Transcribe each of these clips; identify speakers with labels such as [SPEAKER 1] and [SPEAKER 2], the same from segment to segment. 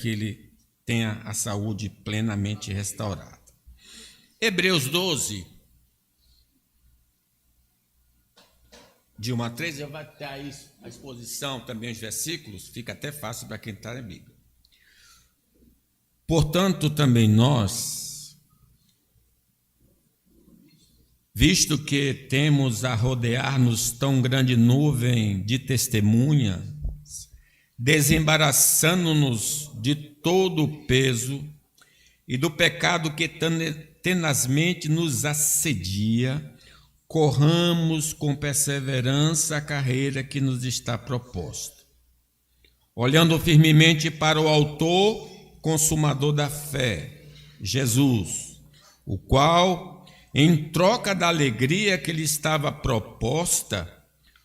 [SPEAKER 1] que ele tenha a saúde plenamente restaurada. Hebreus 12, de 1 a 3, já vai ter aí a exposição também, os versículos, fica até fácil para quem está na Bíblia. Portanto, também nós, visto que temos a rodear-nos tão grande nuvem de testemunhas, desembaraçando-nos de todo o peso e do pecado que tenazmente nos assedia, corramos com perseverança a carreira que nos está proposta, olhando firmemente para o autor, consumador da fé, Jesus, o qual, em troca da alegria que lhe estava proposta,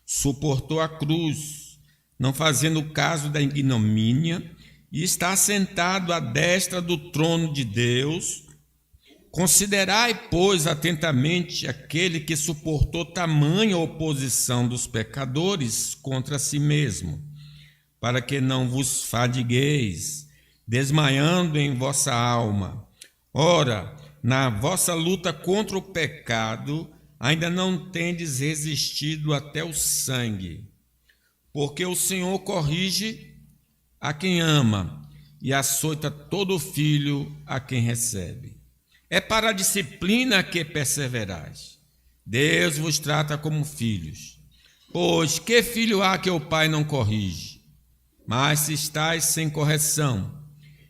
[SPEAKER 1] suportou a cruz, não fazendo caso da ignomínia, e está sentado à destra do trono de Deus. Considerai, pois, atentamente aquele que suportou tamanha oposição dos pecadores contra si mesmo, para que não vos fadigueis, desmaiando em vossa alma. Ora, na vossa luta contra o pecado, ainda não tendes resistido até o sangue, porque o Senhor corrige a quem ama e açoita todo filho a quem recebe. É para a disciplina que perseverais. Deus vos trata como filhos. Pois que filho há que o pai não corrige? Mas se estáis sem correção,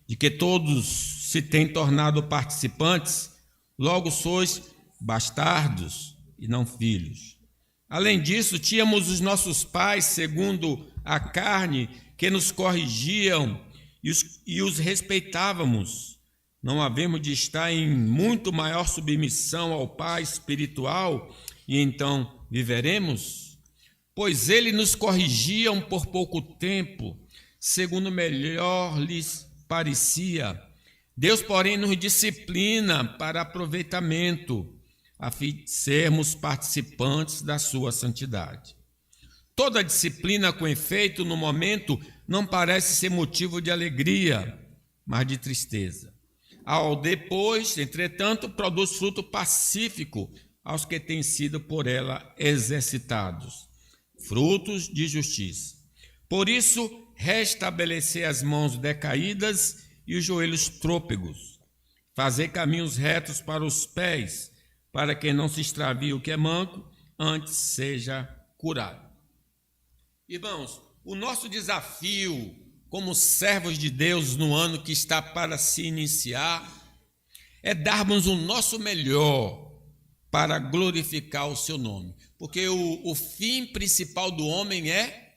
[SPEAKER 1] de que todos se têm tornado participantes, logo sois bastardos e não filhos. Além disso, tínhamos os nossos pais, segundo a carne, que nos corrigiam e os respeitávamos. Não havemos de estar em muito maior submissão ao Pai espiritual e então viveremos? Pois ele nos corrigiam por pouco tempo, segundo melhor lhes parecia. Deus, porém, nos disciplina para aproveitamento, a fim de sermos participantes da sua santidade. Toda disciplina, com efeito, no momento, não parece ser motivo de alegria, mas de tristeza. Ao depois, entretanto, produz fruto pacífico aos que têm sido por ela exercitados, frutos de justiça. Por isso, restabelecer as mãos decaídas e os joelhos trôpegos, fazer caminhos retos para os pés, para que não se extravie o que é manco, antes seja curado. Irmãos, o nosso desafio como servos de Deus no ano que está para se iniciar é darmos o nosso melhor para glorificar o seu nome, porque o fim principal do homem é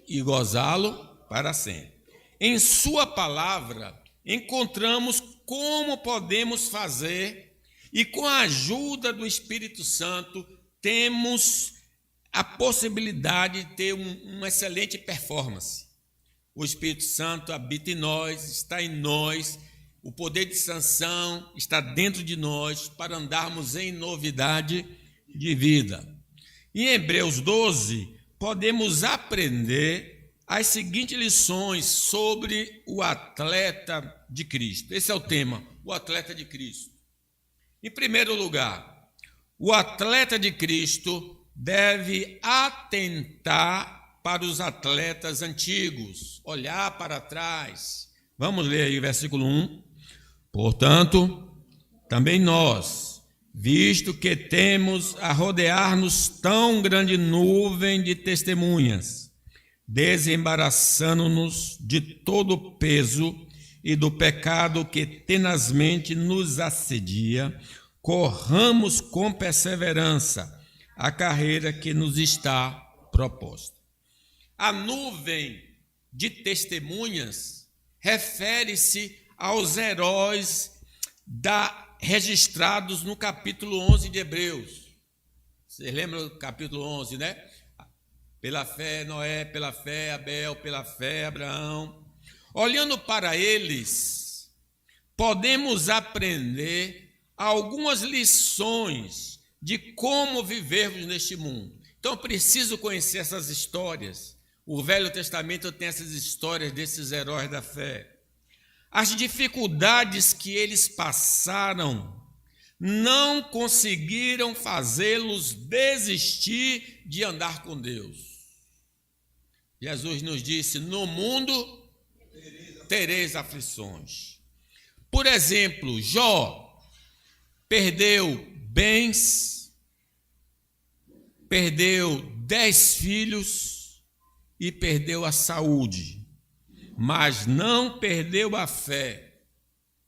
[SPEAKER 1] e gozá-lo para sempre. Em sua palavra encontramos como podemos fazer e com a ajuda do Espírito Santo temos a possibilidade de ter uma excelente performance. O Espírito Santo habita em nós, está em nós, o poder de sanção está dentro de nós para andarmos em novidade de vida. Em Hebreus 12, podemos aprender as seguintes lições sobre o atleta de Cristo. Esse é o tema, o atleta de Cristo. Em primeiro lugar, o atleta de Cristo deve atentar para os atletas antigos, olhar para trás. Vamos ler aí o versículo 1. Portanto, também nós, visto que temos a rodear-nos tão grande nuvem de testemunhas, desembaraçando-nos de todo o peso e do pecado que tenazmente nos assedia, corramos com perseverança a carreira que nos está proposta. A nuvem de testemunhas refere-se aos heróis registrados no capítulo 11 de Hebreus. Vocês lembram do capítulo 11, né? Pela fé Noé, pela fé Abel, pela fé Abraão. Olhando para eles, podemos aprender algumas lições de como vivermos neste mundo. Então, preciso conhecer essas histórias, O Velho Testamento tem essas histórias desses heróis da fé. As dificuldades que eles passaram não conseguiram fazê-los desistir de andar com Deus. Jesus nos disse: no mundo tereis aflições. Por exemplo, Jó perdeu bens, perdeu 10 filhos e perdeu a saúde, mas não perdeu a fé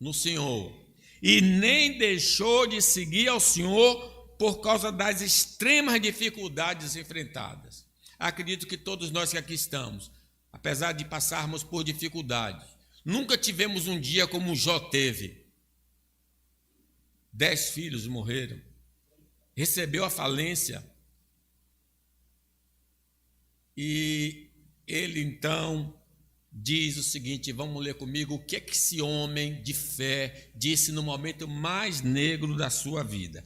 [SPEAKER 1] no Senhor. E nem deixou de seguir ao Senhor por causa das extremas dificuldades enfrentadas. Acredito que todos nós que aqui estamos, apesar de passarmos por dificuldades, nunca tivemos um dia como Jó teve. 10 filhos morreram, recebeu a falência. E ele então diz o seguinte, vamos ler comigo, o que é que esse homem de fé disse no momento mais negro da sua vida.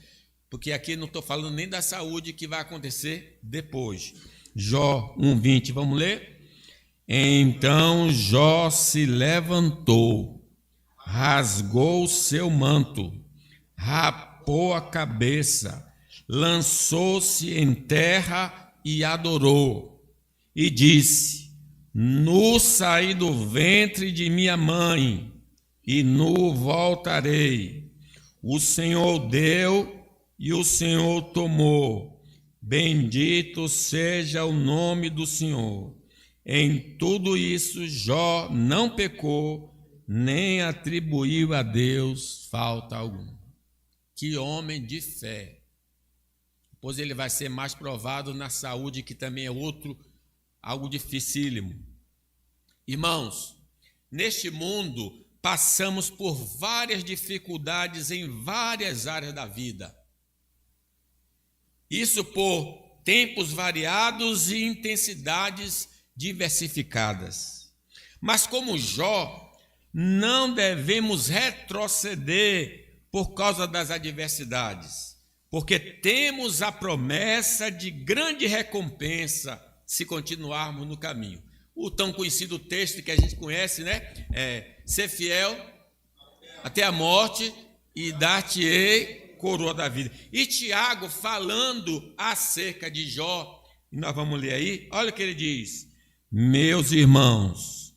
[SPEAKER 1] Porque aqui não estou falando nem da saúde que vai acontecer depois. Jó 1:20, vamos ler? Então Jó se levantou, rasgou o seu manto, rapou a cabeça, lançou-se em terra e adorou. E disse: nu saí do ventre de minha mãe, e nu voltarei. O Senhor deu e o Senhor tomou. Bendito seja o nome do Senhor. Em tudo isso, Jó não pecou, nem atribuiu a Deus falta alguma. Que homem de fé! Pois ele vai ser mais provado na saúde, que também é algo dificílimo. Irmãos, neste mundo passamos por várias dificuldades em várias áreas da vida. Isso por tempos variados e intensidades diversificadas. Mas como Jó, não devemos retroceder por causa das adversidades, porque temos a promessa de grande recompensa se continuarmos no caminho. O tão conhecido texto que a gente conhece, né? Ser fiel até a morte e dar-te-ei coroa da vida. E Tiago falando acerca de Jó, e nós vamos ler aí, olha o que ele diz: meus irmãos,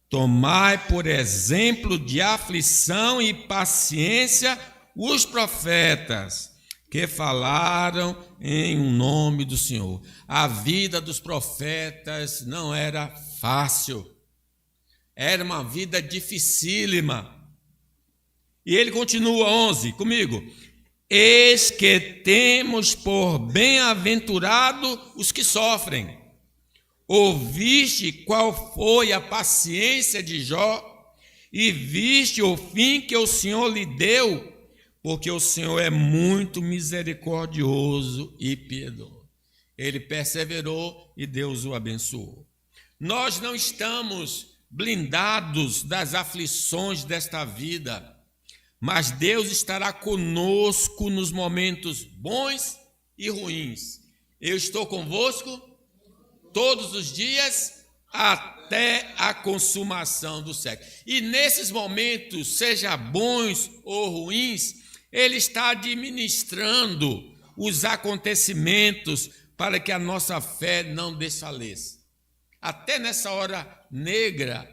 [SPEAKER 1] tomai por exemplo de aflição e paciência os profetas que falaram em nome do Senhor. A vida dos profetas não era fácil, era uma vida dificílima. E ele continua, 11, comigo: eis que temos por bem-aventurado os que sofrem. Ouviste qual foi a paciência de Jó, e viste o fim que o Senhor lhe deu, porque o Senhor é muito misericordioso e piedoso. Ele perseverou e Deus o abençoou. Nós não estamos blindados das aflições desta vida, mas Deus estará conosco nos momentos bons e ruins. Eu estou convosco todos os dias até a consumação do século. E nesses momentos, seja bons ou ruins, Ele está administrando os acontecimentos para que a nossa fé não desfaleça. Até nessa hora negra,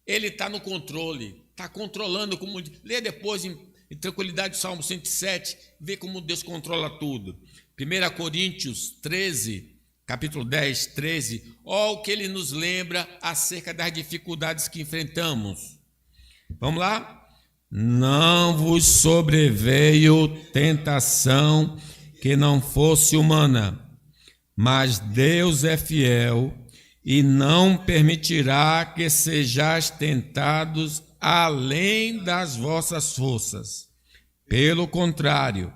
[SPEAKER 1] Ele está no controle, está controlando. Como lê depois em tranquilidade o Salmo 107, vê como Deus controla tudo. 1 Coríntios 13, capítulo 10, 13, olha o que ele nos lembra acerca das dificuldades que enfrentamos. Vamos lá? Não vos sobreveio tentação que não fosse humana, mas Deus é fiel e não permitirá que sejais tentados além das vossas forças. Pelo contrário,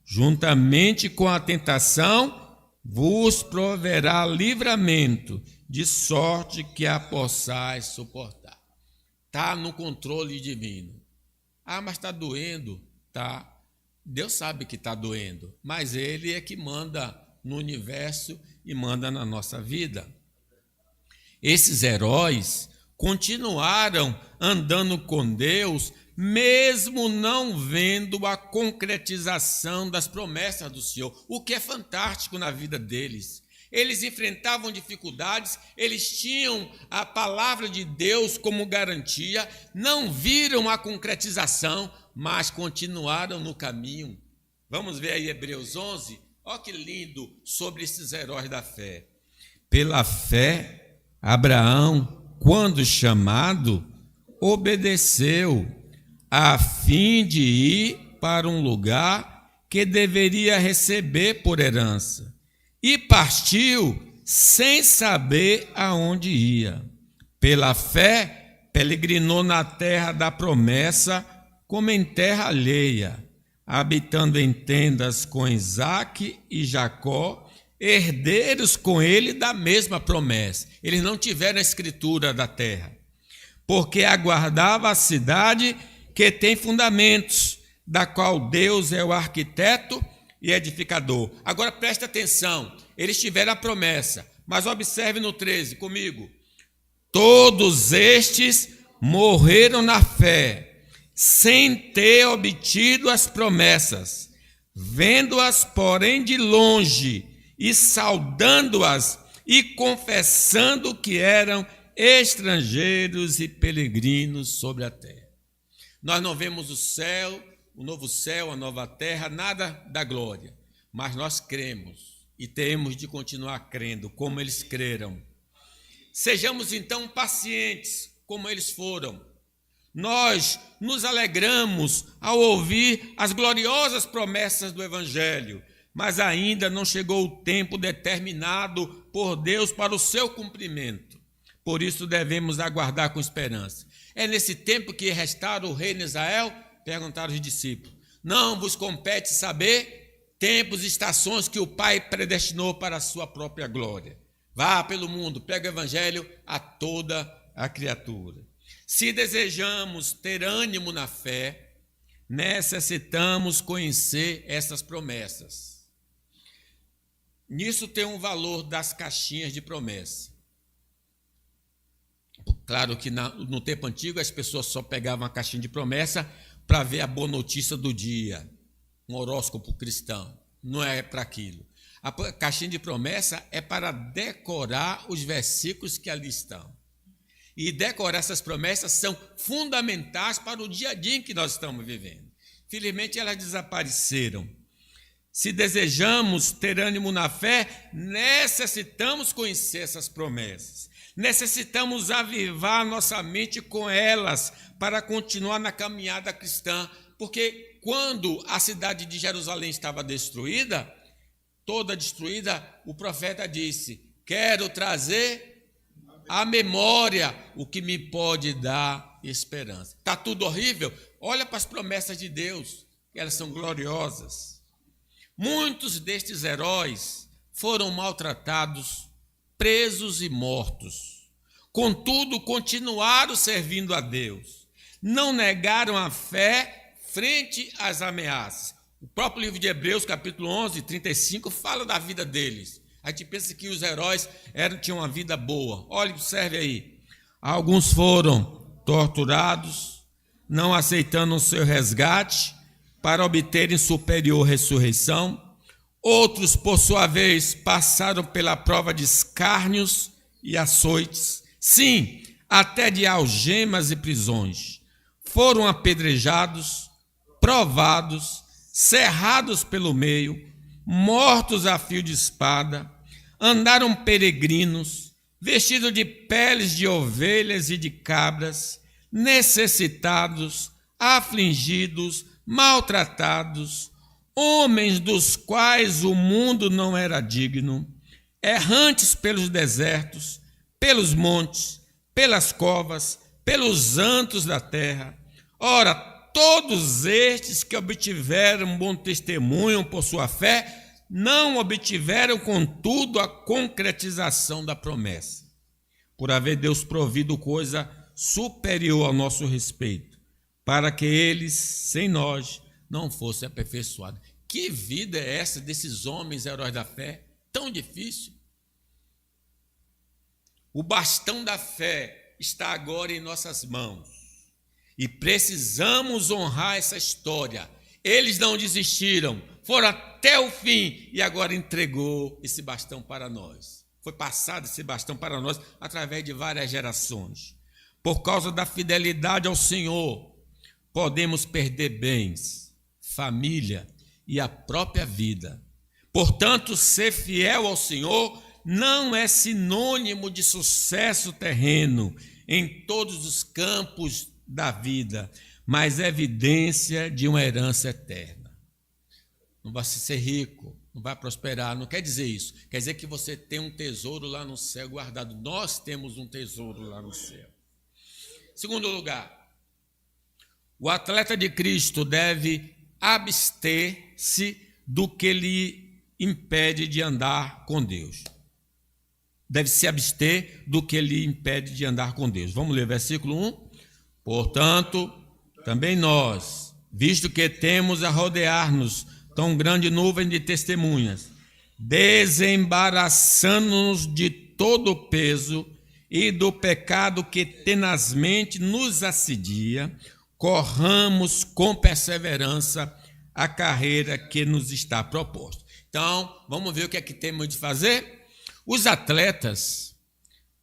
[SPEAKER 1] juntamente com a tentação, vos proverá livramento, de sorte que a possais suportar. Está no controle divino. Ah, mas está doendo? Tá. Deus sabe que está doendo, mas Ele é que manda no universo e manda na nossa vida. Esses heróis continuaram andando com Deus, mesmo não vendo a concretização das promessas do Senhor, o que é fantástico na vida deles. Eles enfrentavam dificuldades, eles tinham a palavra de Deus como garantia, não viram a concretização, mas continuaram no caminho. Vamos ver aí Hebreus 11, olha que lindo sobre esses heróis da fé. Pela fé, Abraão, quando chamado, obedeceu, a fim de ir para um lugar que deveria receber por herança, e partiu sem saber aonde ia. Pela fé, peregrinou na terra da promessa, como em terra alheia, habitando em tendas com Isaque e Jacó, herdeiros com ele da mesma promessa. Eles não tiveram a escritura da terra, porque aguardava a cidade que tem fundamentos, da qual Deus é o arquiteto e edificador. Agora presta atenção, eles tiveram a promessa, mas observe no 13 comigo. Todos estes morreram na fé, sem ter obtido as promessas, vendo-as, porém, de longe, e saudando-as, e confessando que eram estrangeiros e peregrinos sobre a terra. Nós não vemos o céu, o novo céu, a nova terra, nada da glória, mas nós cremos e temos de continuar crendo, como eles creram. Sejamos então pacientes, como eles foram. Nós nos alegramos ao ouvir as gloriosas promessas do Evangelho, mas ainda não chegou o tempo determinado por Deus para o seu cumprimento. Por isso devemos aguardar com esperança. É nesse tempo que restaura o reino de Israel? Perguntaram os discípulos. Não vos compete saber tempos e estações que o Pai predestinou para a sua própria glória. Vá pelo mundo, pregue o Evangelho a toda a criatura. Se desejamos ter ânimo na fé, necessitamos conhecer essas promessas. Nisso tem um valor das caixinhas de promessa. Claro que no tempo antigo as pessoas só pegavam a caixinha de promessa para ver a boa notícia do dia, um horóscopo cristão. Não é para aquilo. A caixinha de promessa é para decorar os versículos que ali estão. E decorar essas promessas são fundamentais para o dia a dia em que nós estamos vivendo. Felizmente elas desapareceram. Se desejamos ter ânimo na fé, necessitamos conhecer essas promessas. Necessitamos avivar nossa mente com elas para continuar na caminhada cristã, porque quando a cidade de Jerusalém estava destruída, toda destruída, o profeta disse: quero trazer à memória o que me pode dar esperança. Está tudo horrível? Olha para as promessas de Deus, elas são gloriosas. Muitos destes heróis foram maltratados, presos e mortos. Contudo, continuaram servindo a Deus. Não negaram a fé frente às ameaças. O próprio livro de Hebreus, capítulo 11, 35, fala da vida deles. A gente pensa que os heróis tinham uma vida boa. Olha, observe aí. Alguns foram torturados, não aceitando o seu resgate para obterem superior ressurreição. Outros, por sua vez, passaram pela prova de escárnios e açoites, sim, até de algemas e prisões. Foram apedrejados, provados, cerrados pelo meio, mortos a fio de espada, andaram peregrinos, vestidos de peles de ovelhas e de cabras, necessitados, afligidos, maltratados, homens dos quais o mundo não era digno, errantes pelos desertos, pelos montes, pelas covas, pelos antros da terra. Ora, todos estes que obtiveram bom testemunho por sua fé, não obtiveram, contudo, a concretização da promessa, por haver Deus provido coisa superior ao nosso respeito, para que eles, sem nós, não fosse aperfeiçoado. Que vida é essa desses homens heróis da fé? Tão difícil. O bastão da fé está agora em nossas mãos. E precisamos honrar essa história. Eles não desistiram, foram até o fim e agora entregou esse bastão para nós. Foi passado esse bastão para nós através de várias gerações. Por causa da fidelidade ao Senhor, podemos perder bens, família e a própria vida. Portanto, ser fiel ao Senhor não é sinônimo de sucesso terreno em todos os campos da vida, mas é evidência de uma herança eterna. Não vai ser rico, não vai prosperar, não quer dizer isso. Quer dizer que você tem um tesouro lá no céu guardado. Nós temos um tesouro lá no céu. Segundo lugar, o atleta de Cristo deve abster-se do que lhe impede de andar com Deus. Deve se abster do que lhe impede de andar com Deus. Vamos ler versículo 1. Portanto, também nós, visto que temos a rodear-nos tão grande nuvem de testemunhas, desembaraçando-nos de todo o peso e do pecado que tenazmente nos assedia, corramos com perseverança a carreira que nos está proposta. Então, vamos ver o que é que temos de fazer? Os atletas,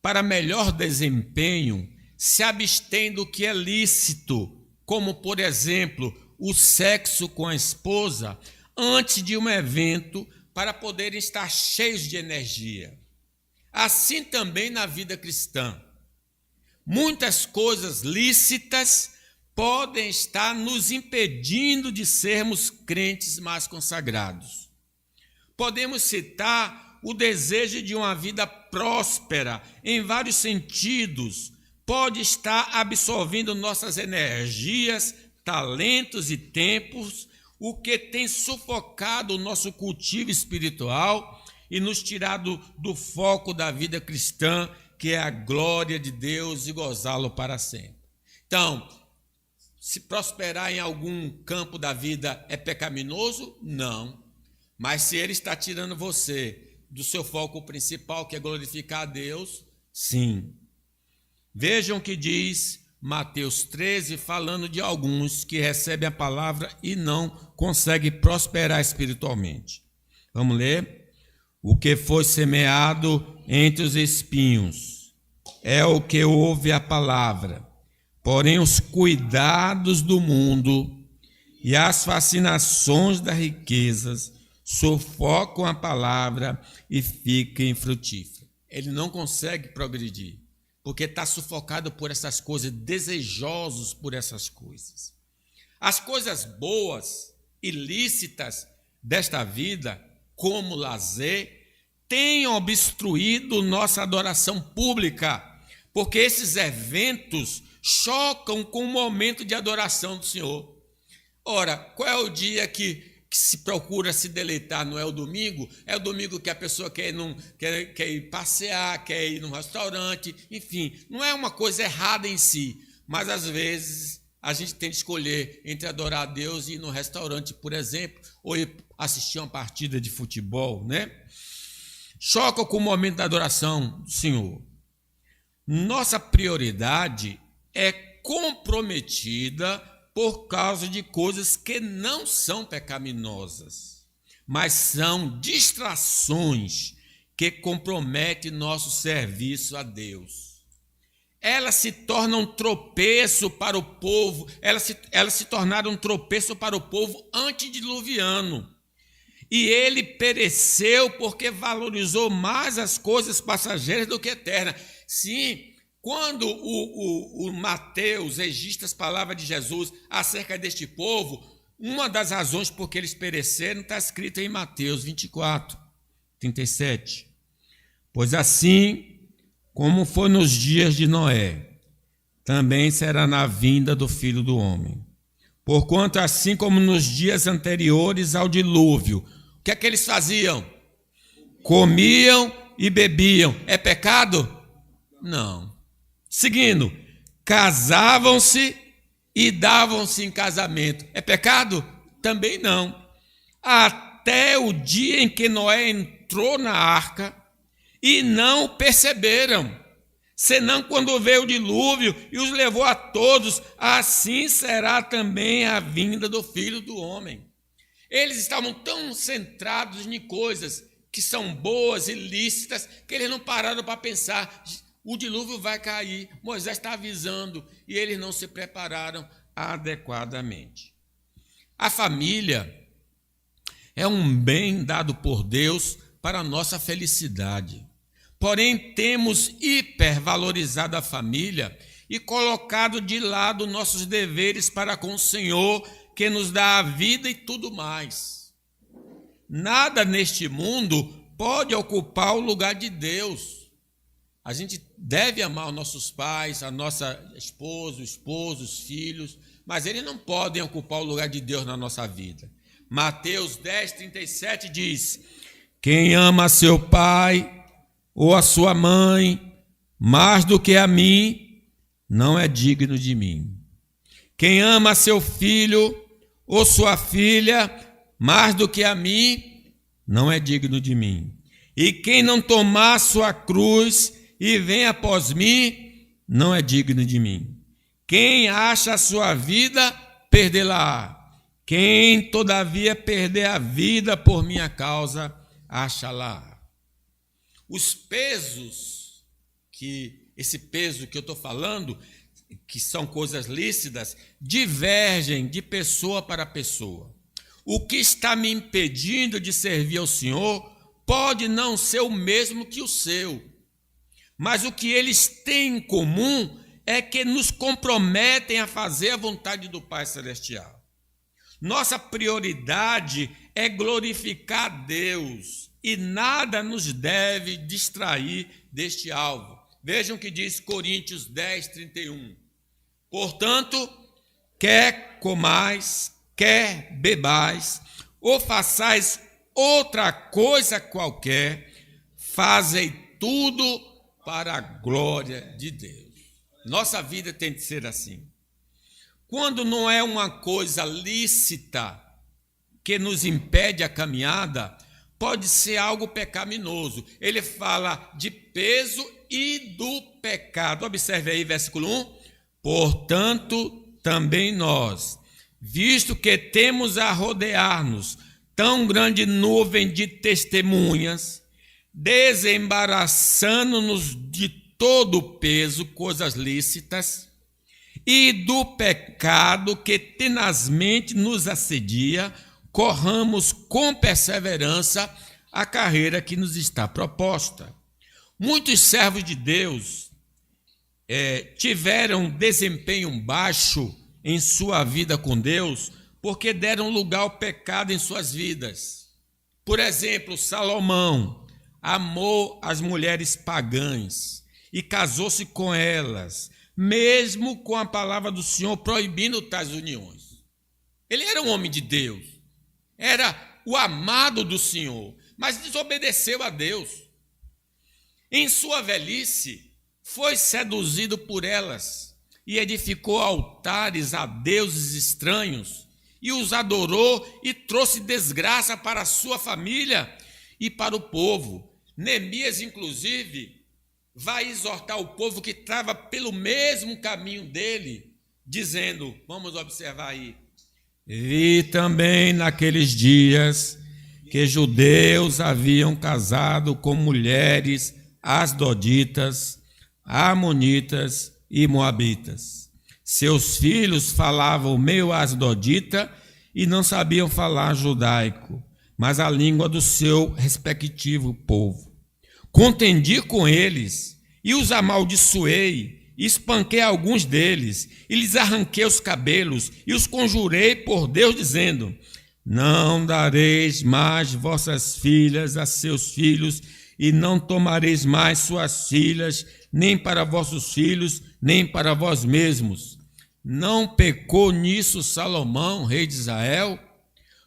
[SPEAKER 1] para melhor desempenho, se abstêm do que é lícito, como, por exemplo, o sexo com a esposa, antes de um evento, para poderem estar cheios de energia. Assim também na vida cristã. Muitas coisas lícitas podem estar nos impedindo de sermos crentes mais consagrados. Podemos citar o desejo de uma vida próspera, em vários sentidos, pode estar absorvendo nossas energias, talentos e tempos, o que tem sufocado o nosso cultivo espiritual e nos tirado do foco da vida cristã, que é a glória de Deus e gozá-lo para sempre. Então, se prosperar em algum campo da vida é pecaminoso? Não. Mas se ele está tirando você do seu foco principal, que é glorificar a Deus, sim. Vejam o que diz Mateus 13, falando de alguns que recebem a palavra e não conseguem prosperar espiritualmente. Vamos ler? O que foi semeado entre os espinhos é o que ouve a palavra, porém os cuidados do mundo e as fascinações das riquezas sufocam a palavra e fica infrutífera. Ele não consegue progredir, porque está sufocado por essas coisas, desejosos por essas coisas. As coisas boas, ilícitas desta vida, como lazer, têm obstruído nossa adoração pública, porque esses eventos chocam com o momento de adoração do Senhor. Ora, qual é o dia que se procura se deleitar? Não é o domingo? É o domingo que a pessoa quer ir passear, quer ir num restaurante, enfim, não é uma coisa errada em si, mas às vezes a gente tem de escolher entre adorar a Deus e ir no restaurante, por exemplo, ou ir assistir uma partida de futebol, né? Choca com o momento da adoração do Senhor. Nossa prioridade é comprometida por causa de coisas que não são pecaminosas, mas são distrações que comprometem nosso serviço a Deus. Elas se tornam tropeço para o povo, elas se tornaram um tropeço para o povo antediluviano. E ele pereceu porque valorizou mais as coisas passageiras do que eternas. Sim, quando o Mateus registra as palavras de Jesus acerca deste povo, uma das razões por que eles pereceram está escrita em Mateus 24, 37. Pois assim como foi nos dias de Noé, também será na vinda do Filho do Homem. Porquanto assim como nos dias anteriores ao dilúvio, o que é que eles faziam? Comiam e bebiam. É pecado? Não. Seguindo, casavam-se e davam-se em casamento. É pecado? Também não. Até o dia em que Noé entrou na arca e não perceberam. senão quando veio o dilúvio e os levou a todos, assim será também a vinda do Filho do Homem. Eles estavam tão centrados em coisas que são boas e lícitas, que eles não pararam para pensar, o dilúvio vai cair, Moisés está avisando, e eles não se prepararam adequadamente. A família é um bem dado por Deus para a nossa felicidade. Porém, temos hipervalorizado a família e colocado de lado nossos deveres para com o Senhor, que nos dá a vida e tudo mais. Nada neste mundo pode ocupar o lugar de Deus. A gente deve amar os nossos pais, a nossa esposa, o esposo, os filhos, mas eles não podem ocupar o lugar de Deus na nossa vida. Mateus 10:37 diz: quem ama seu pai ou a sua mãe mais do que a mim, não é digno de mim. Quem ama seu filho ou sua filha mais do que a mim, não é digno de mim. E quem não tomar sua cruz e vem após mim, não é digno de mim. Quem acha a sua vida, perdê-la-á. Quem, todavia, perder a vida por minha causa, acha-la. Os pesos, esse peso que eu estou falando, que são coisas lícitas, divergem de pessoa para pessoa. O que está me impedindo de servir ao Senhor pode não ser o mesmo que o seu, mas o que eles têm em comum é que nos comprometem a fazer a vontade do Pai Celestial. Nossa prioridade é glorificar a Deus e nada nos deve distrair deste alvo. Vejam o que diz Coríntios 10:31. Portanto, quer comais, quer bebais, ou façais outra coisa qualquer, fazei tudo para a glória de Deus. Nossa vida tem de ser assim. Quando não é uma coisa lícita que nos impede a caminhada, pode ser algo pecaminoso. Ele fala de peso e do pecado. Observe aí, versículo 1. Portanto, também nós, visto que temos a rodear-nos tão grande nuvem de testemunhas, desembaraçando-nos de todo o peso, coisas lícitas, e do pecado que tenazmente nos assedia, corramos com perseverança a carreira que nos está proposta. Muitos servos de Deus tiveram desempenho baixo em sua vida com Deus porque deram lugar ao pecado em suas vidas. Por exemplo, Salomão amou as mulheres pagãs e casou-se com elas, mesmo com a palavra do Senhor proibindo tais uniões. Ele era um homem de Deus, era o amado do Senhor, mas desobedeceu a Deus. Em sua velhice, foi seduzido por elas e edificou altares a deuses estranhos e os adorou e trouxe desgraça para a sua família e para o povo. Neemias, inclusive, vai exortar o povo que estava pelo mesmo caminho dele, dizendo, vamos observar aí, vi também naqueles dias que judeus haviam casado com mulheres asdoditas, amonitas e moabitas. Seus filhos falavam meio asdodita e não sabiam falar judaico, mas a língua do seu respectivo povo. Contendi com eles e os amaldiçoei, espanquei alguns deles e lhes arranquei os cabelos e os conjurei por Deus, dizendo, não dareis mais vossas filhas a seus filhos e não tomareis mais suas filhas, nem para vossos filhos, nem para vós mesmos. Não pecou nisso Salomão, rei de Israel?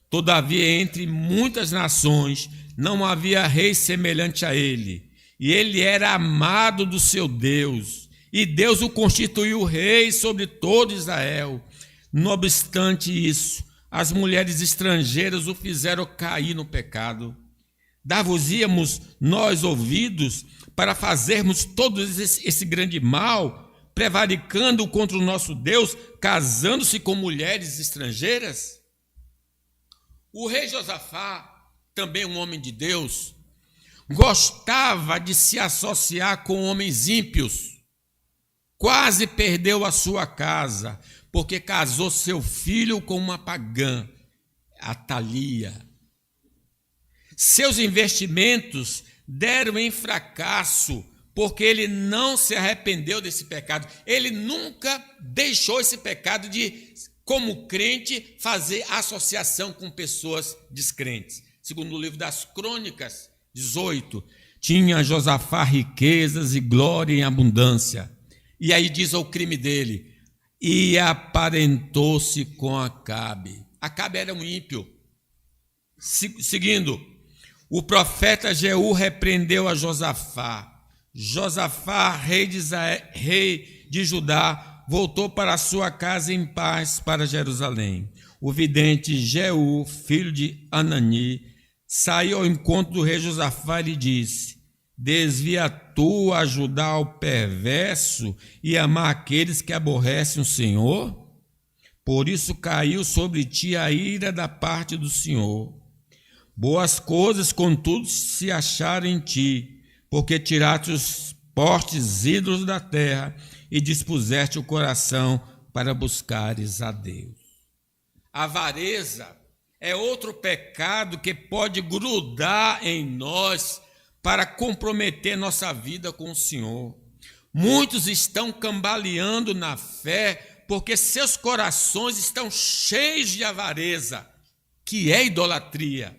[SPEAKER 1] Todavia, entre muitas nações, não havia rei semelhante a ele, e ele era amado do seu Deus, e Deus o constituiu rei sobre todo Israel. Não obstante isso, as mulheres estrangeiras o fizeram cair no pecado. Dar-vos-íamos nós ouvidos para fazermos todo esse grande mal, prevaricando contra o nosso Deus, casando-se com mulheres estrangeiras? O rei Josafá, também um homem de Deus, gostava de se associar com homens ímpios. Quase perdeu a sua casa, porque casou seu filho com uma pagã, Atalia. Seus investimentos deram em fracasso, porque ele não se arrependeu desse pecado. Ele nunca deixou esse pecado de, como crente, fazer associação com pessoas descrentes. Segundo o livro das Crônicas 18, tinha Josafá riquezas e glória em abundância. E aí diz o crime dele: e aparentou-se com Acabe. Acabe era um ímpio. Seguindo, o profeta Jeú repreendeu a Josafá. Josafá, rei de Judá, voltou para a sua casa em paz para Jerusalém. O vidente Jeú, filho de Anani, saiu ao encontro do rei Josafá e lhe disse: desvia tu a Judá ao perverso e amar aqueles que aborrecem o Senhor? Por isso caiu sobre ti a ira da parte do Senhor. Boas coisas, contudo, se acharam em ti, porque tiraste os postes ídolos da terra e dispuseste o coração para buscares a Deus. A avareza é outro pecado que pode grudar em nós para comprometer nossa vida com o Senhor. Muitos estão cambaleando na fé porque seus corações estão cheios de avareza, que é idolatria.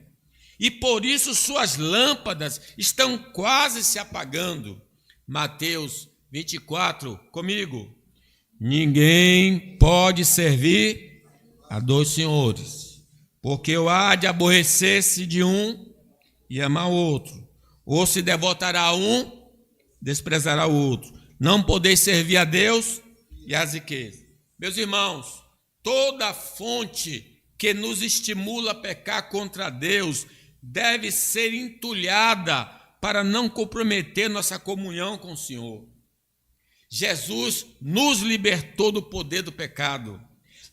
[SPEAKER 1] E por isso suas lâmpadas estão quase se apagando. Mateus 24, comigo. Ninguém pode servir a dois senhores, porque ou há de aborrecer-se de um e amar o outro, ou se devotará a um, desprezará o outro. Não podeis servir a Deus e às riquezas. Meus irmãos, toda fonte que nos estimula a pecar contra Deus deve ser entulhada para não comprometer nossa comunhão com o Senhor. Jesus nos libertou do poder do pecado.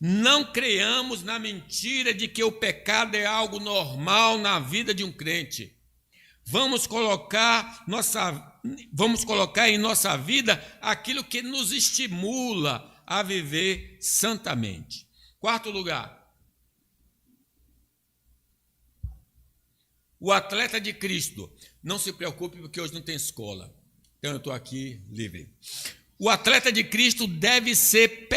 [SPEAKER 1] Não creamos na mentira de que o pecado é algo normal na vida de um crente. Vamos colocar em nossa vida aquilo que nos estimula a viver santamente. Quarto lugar, o atleta de Cristo. Não se preocupe, porque hoje não tem escola. Então eu estou aqui livre. O atleta de Cristo deve ser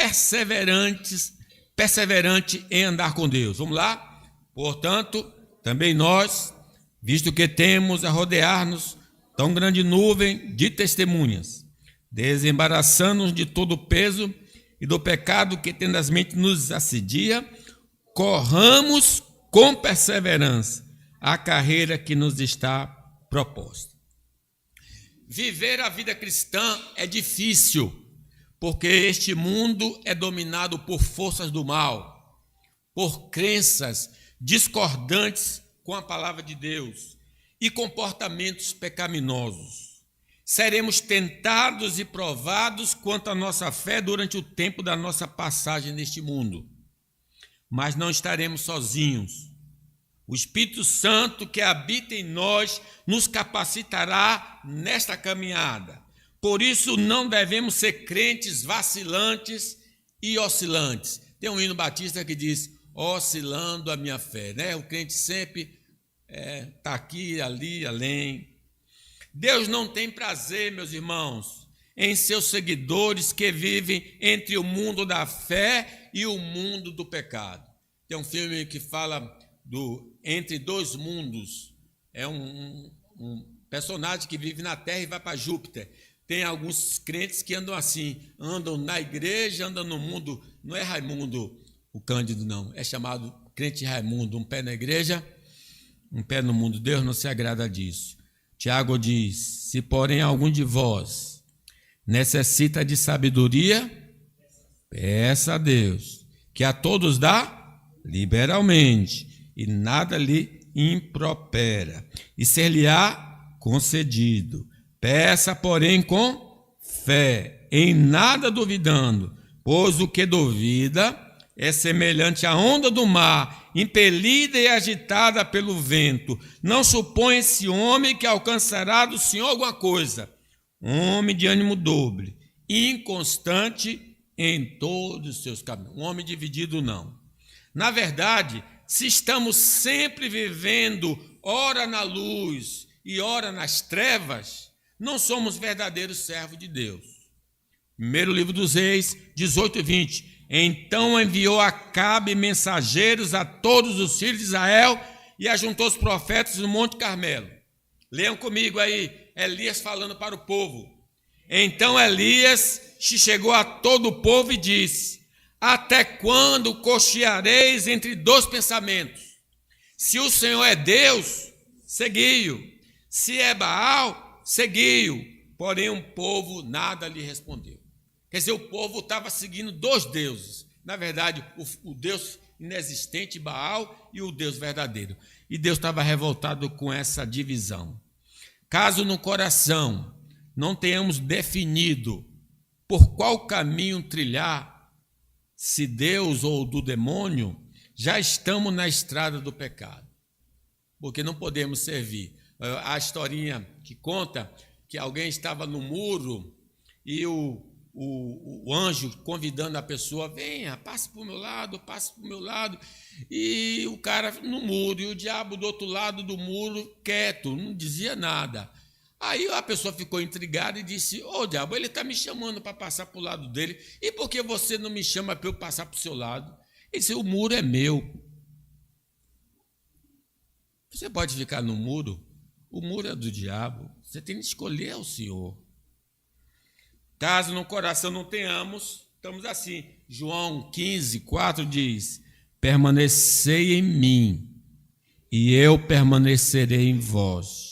[SPEAKER 1] perseverante em andar com Deus. Vamos lá? Portanto, também nós, visto que temos a rodear-nos tão grande nuvem de testemunhas, desembaraçando-nos de todo o peso e do pecado que tenazmente nos assedia, corramos com perseverança a carreira que nos está proposta. Viver a vida cristã é difícil, porque este mundo é dominado por forças do mal, por crenças discordantes com a palavra de Deus e comportamentos pecaminosos. Seremos tentados e provados quanto à nossa fé durante o tempo da nossa passagem neste mundo, mas não estaremos sozinhos. O Espírito Santo que habita em nós nos capacitará nesta caminhada. Por isso não devemos ser crentes vacilantes e oscilantes. Tem um hino batista que diz: oscilando a minha fé, né? O crente sempre está aqui, ali, além. Deus não tem prazer, meus irmãos, em seus seguidores que vivem entre o mundo da fé e o mundo do pecado. Tem um filme que fala Entre Dois Mundos. É um personagem que vive na Terra e vai para Júpiter. Tem alguns crentes que andam assim, andam na igreja, andam no mundo. Não é Raimundo o Cândido, não. É chamado crente Raimundo, um pé na igreja, um pé no mundo. Deus não se agrada disso. Tiago diz: se porém algum de vós necessita de sabedoria, peça a Deus, que a todos dá liberalmente, e nada lhe impropera, e ser-lhe-á concedido. Peça, porém, com fé, em nada duvidando, pois o que duvida é semelhante à onda do mar, impelida e agitada pelo vento. Não supõe esse homem que alcançará do Senhor alguma coisa. Homem de ânimo dobre, inconstante em todos os seus caminhos. Um homem dividido, não. Na verdade, se estamos sempre vivendo, ora na luz e ora nas trevas, não somos verdadeiros servos de Deus. Primeiro livro dos Reis, 18 e 20. Então enviou Acabe mensageiros a todos os filhos de Israel e ajuntou os profetas no Monte Carmelo. Leiam comigo aí, Elias falando para o povo. Então Elias chegou a todo o povo e disse: até quando cocheareis entre dois pensamentos? Se o Senhor é Deus, segui-o. Se é Baal, segui-o. Porém o povo nada lhe respondeu. Quer dizer, o povo estava seguindo dois deuses. Na verdade, o Deus inexistente, Baal, e o Deus verdadeiro. E Deus estava revoltado com essa divisão. Caso no coração não tenhamos definido por qual caminho trilhar, se Deus ou do demônio, já estamos na estrada do pecado. Porque não podemos servir. A historinha que conta que alguém estava no muro e o anjo convidando a pessoa: venha, passe para o meu lado, passe para o meu lado. E o cara no muro, e o diabo do outro lado do muro, quieto, não dizia nada. Aí a pessoa ficou intrigada e disse: ô diabo, ele está me chamando para passar para o lado dele, e por que você não me chama para eu passar para o seu lado? Ele disse: o muro é meu. Você pode ficar no muro, o muro é do diabo, você tem que escolher o Senhor. Caso no coração não tenhamos, estamos assim. João 15, 4 diz: permanecei em mim, e eu permanecerei em vós.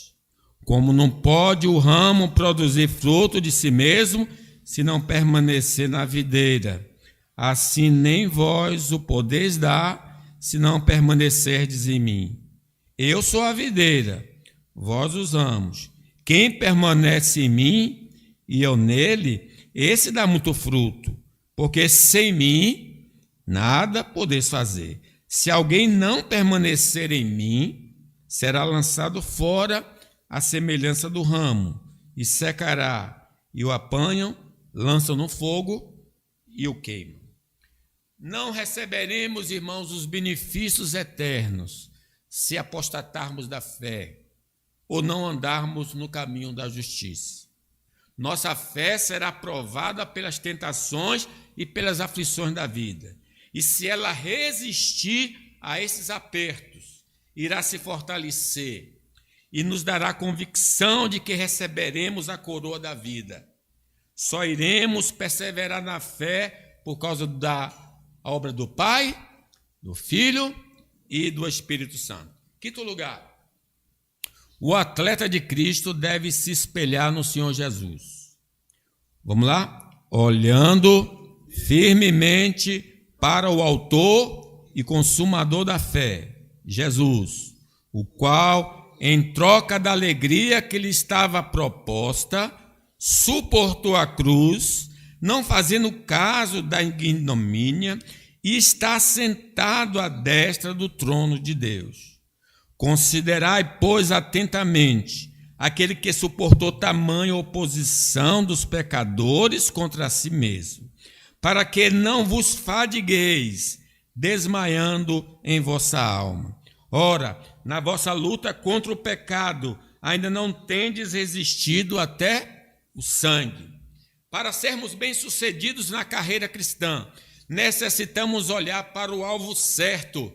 [SPEAKER 1] Como não pode o ramo produzir fruto de si mesmo, se não permanecer na videira, assim nem vós o podeis dar, se não permanecerdes em mim. Eu sou a videira, vós os ramos. Quem permanece em mim e eu nele, esse dá muito fruto, porque sem mim nada podeis fazer. Se alguém não permanecer em mim, será lançado fora à semelhança do ramo, e secará, e o apanham, lançam no fogo e o queimam. Não receberemos, irmãos, os benefícios eternos se apostatarmos da fé ou não andarmos no caminho da justiça. Nossa fé será provada pelas tentações e pelas aflições da vida. E se ela resistir a esses apertos, irá se fortalecer e nos dará convicção de que receberemos a coroa da vida. Só iremos perseverar na fé por causa da obra do Pai, do Filho e do Espírito Santo. Quinto lugar, o atleta de Cristo deve se espelhar no Senhor Jesus. Vamos lá? Olhando firmemente para o autor e consumador da fé, Jesus, o qual, em troca da alegria que lhe estava proposta, suportou a cruz, não fazendo caso da ignomínia, e está sentado à destra do trono de Deus. Considerai, pois, atentamente aquele que suportou tamanha oposição dos pecadores contra si mesmo, para que não vos fadigueis, desmaiando em vossa alma. Ora, na vossa luta contra o pecado, ainda não tendes resistido até o sangue. Para sermos bem-sucedidos na carreira cristã, necessitamos olhar para o alvo certo.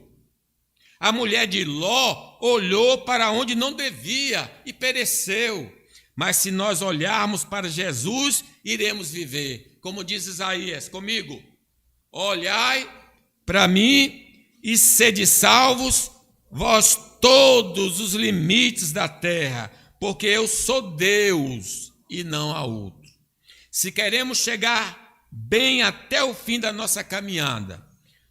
[SPEAKER 1] A mulher de Ló olhou para onde não devia e pereceu. Mas se nós olharmos para Jesus, iremos viver. Como diz Isaías, comigo: olhai para mim e sede salvos, vós todos os limites da terra, porque eu sou Deus e não há outro. Se queremos chegar bem até o fim da nossa caminhada,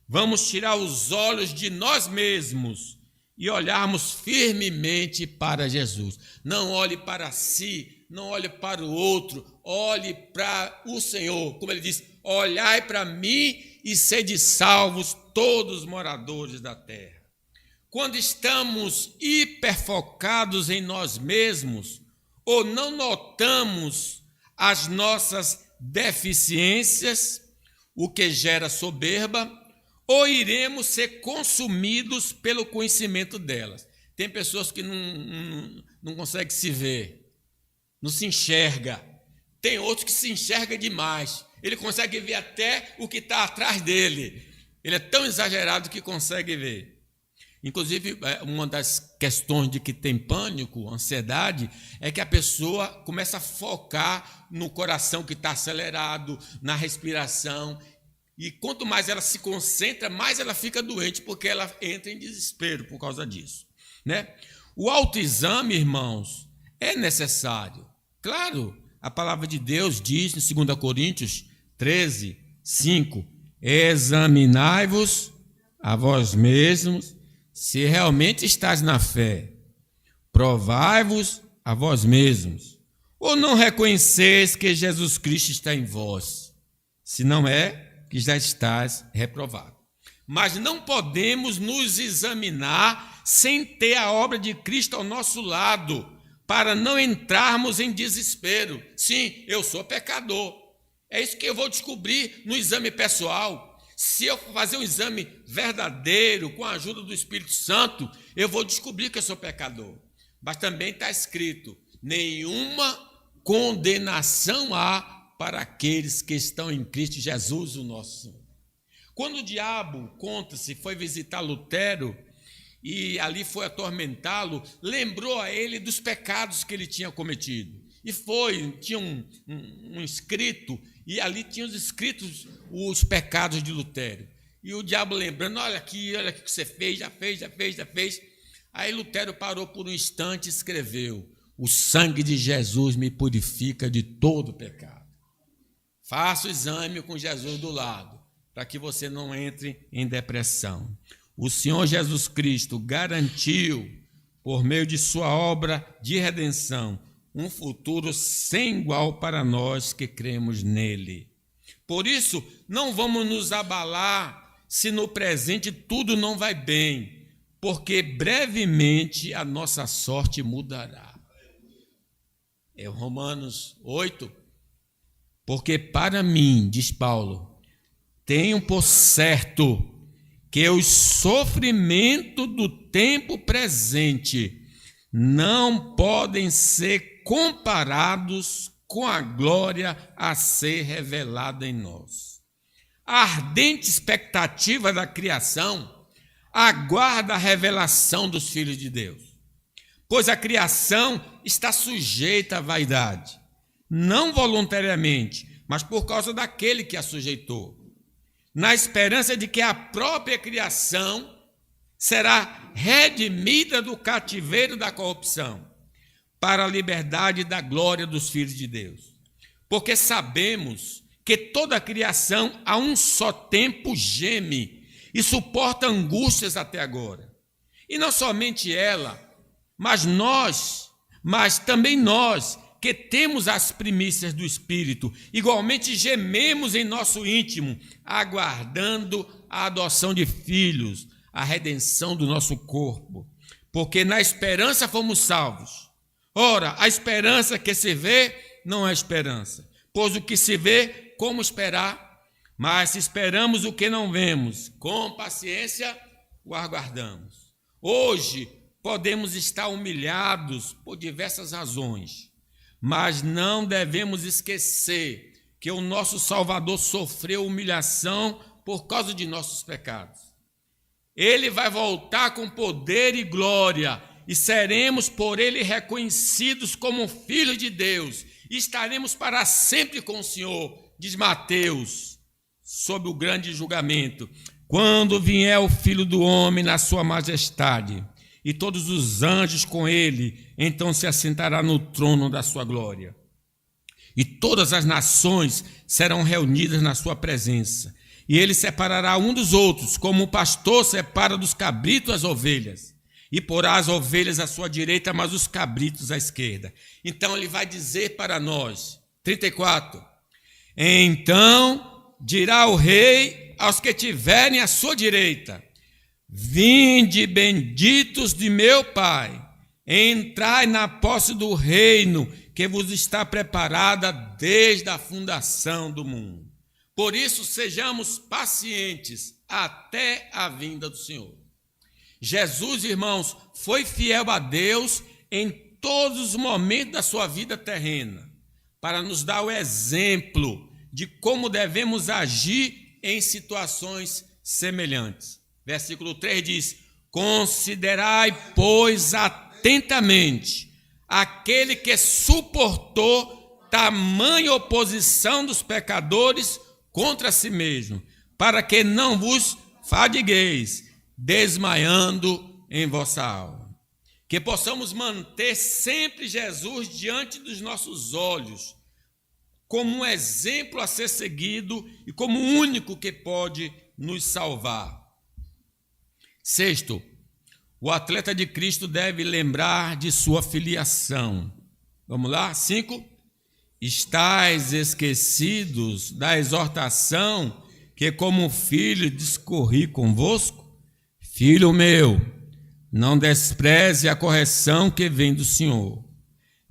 [SPEAKER 1] vamos tirar os olhos de nós mesmos e olharmos firmemente para Jesus. Não olhe para si, não olhe para o outro, olhe para o Senhor. Como ele diz, olhai para mim e sede salvos todos os moradores da terra. Quando estamos hiperfocados em nós mesmos, ou não notamos as nossas deficiências, o que gera soberba, ou iremos ser consumidos pelo conhecimento delas. Tem pessoas que não conseguem se ver, não se enxerga. Tem outros que se enxerga demais. Ele consegue ver até o que está atrás dele. Ele é tão exagerado que consegue ver. Inclusive, uma das questões de que tem pânico, ansiedade, é que a pessoa começa a focar no coração que está acelerado, na respiração. E quanto mais ela se concentra, mais ela fica doente, porque ela entra em desespero por causa disso, né? O autoexame, irmãos, é necessário. Claro, a palavra de Deus diz em 2 Coríntios 13, 5, examinai-vos a vós mesmos, se realmente estás na fé, provai-vos a vós mesmos, ou não reconheceis que Jesus Cristo está em vós, se não é, que já estás reprovado. Mas não podemos nos examinar sem ter a obra de Cristo ao nosso lado, para não entrarmos em desespero. Sim, eu sou pecador. É isso que eu vou descobrir no exame pessoal. Se eu fazer um exame verdadeiro, com a ajuda do Espírito Santo, eu vou descobrir que eu sou pecador. Mas também está escrito, nenhuma condenação há para aqueles que estão em Cristo Jesus, o nosso Senhor. Quando o diabo, conta-se, foi visitar Lutero e ali foi atormentá-lo, lembrou a ele dos pecados que ele tinha cometido. E tinha um escrito, e ali tinham escritos os pecados de Lutero. E o diabo lembrando, olha aqui o que você fez, já fez. Aí Lutero parou por um instante e escreveu, o sangue de Jesus me purifica de todo pecado. Faça o exame com Jesus do lado, para que você não entre em depressão. O Senhor Jesus Cristo garantiu, por meio de sua obra de redenção, um futuro sem igual para nós que cremos nele. Por isso, não vamos nos abalar se no presente tudo não vai bem, porque brevemente a nossa sorte mudará. É Romanos 8. Porque para mim, diz Paulo, tenho por certo que os sofrimentos do tempo presente não podem ser comparados com a glória a ser revelada em nós. A ardente expectativa da criação aguarda a revelação dos filhos de Deus, pois a criação está sujeita à vaidade, não voluntariamente, mas por causa daquele que a sujeitou, na esperança de que a própria criação será redimida do cativeiro da corrupção, para a liberdade da glória dos filhos de Deus. Porque sabemos que toda a criação a um só tempo geme e suporta angústias até agora. E não somente ela, mas também nós, que temos as primícias do Espírito, igualmente gememos em nosso íntimo, aguardando a adoção de filhos, a redenção do nosso corpo, porque na esperança fomos salvos. Ora, a esperança que se vê não é esperança, pois o que se vê, como esperar? Mas se esperamos o que não vemos, com paciência o aguardamos. Hoje podemos estar humilhados por diversas razões, mas não devemos esquecer que o nosso Salvador sofreu humilhação por causa de nossos pecados. Ele vai voltar com poder e glória, e seremos por ele reconhecidos como filhos de Deus, e estaremos para sempre com o Senhor, diz Mateus, sob o grande julgamento, quando vier o Filho do Homem na sua majestade, e todos os anjos com ele, então se assentará no trono da sua glória. E todas as nações serão reunidas na sua presença, e ele separará um dos outros, como o pastor separa dos cabritos as ovelhas, e porá as ovelhas à sua direita, mas os cabritos à esquerda. Então ele vai dizer para nós, 34, então dirá o rei aos que tiverem à sua direita, vinde benditos de meu Pai, entrai na posse do reino que vos está preparada desde a fundação do mundo. Por isso, sejamos pacientes até a vinda do Senhor. Jesus, irmãos, foi fiel a Deus em todos os momentos da sua vida terrena, para nos dar o exemplo de como devemos agir em situações semelhantes. Versículo 3 diz, considerai, pois, atentamente aquele que suportou tamanha oposição dos pecadores contra si mesmo, para que não vos fadigueis, desmaiando em vossa alma. Que possamos manter sempre Jesus diante dos nossos olhos, como um exemplo a ser seguido e como o único que pode nos salvar. Sexto, o atleta de Cristo deve lembrar de sua filiação. Vamos lá? 5. Estais esquecidos da exortação que como filho discorri convosco? Filho meu, não despreze a correção que vem do Senhor,